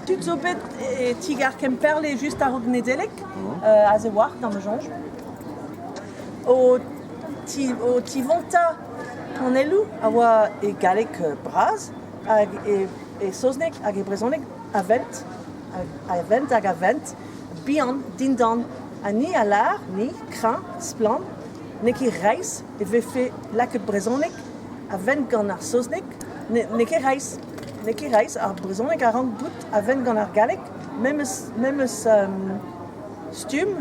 Tu zobet tigar kemperle juste à Rognedelek, à Zewar, dans le jonge. O tivonta panelu, awa e galek braz, e sosnek, ag e brezonek, avent, ag avent, bian, dindan, a ni alar, ni kran, splan, neki reis, e vefe laket brezonek, avent gant ar sosnek, neki reis, ar brezonek a rang bout avent gant ar galek, memes stum,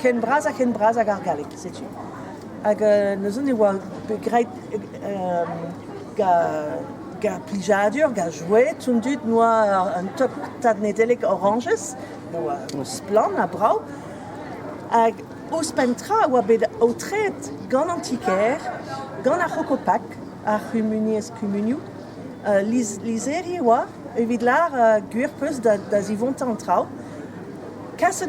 ken braz ag ar galek, setu. Hag neuze ne oa begrait ga plijadur, ga jouet, tundut noa un top tad nedelek oranges, noa splan a brau, hag ospentra oa bet outret gant antiker, gant ar chocopac, ar humuniez cumuniou, lizeri oa, evit lar gwir peus da zivonta an trao, kas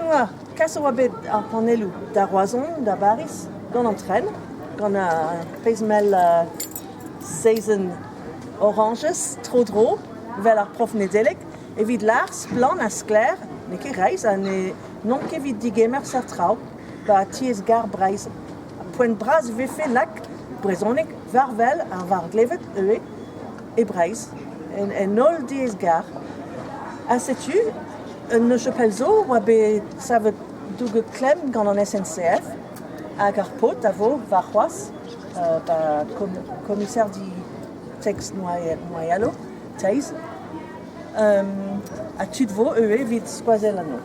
oa bet ar panelou da roazon, da baris, gant an tren, gant a pezmel 16 oranges, tro dro, vel ar prof nedelek, evit lar splan a skler, ne ket reiz, a ne non ket evit digemer sa trao, ba tiez gar breiz. Poent braz vefe lak brezonek varvel ar var glevet e breiz, en nol diez gar. A setu, ne chapel zo, oa bet savet douge klem gant an SNCF, hag ar pot a vo var c'hoaz, commissaire di Tex Noyalo, Teiz, a tud vo evit skoazel anno.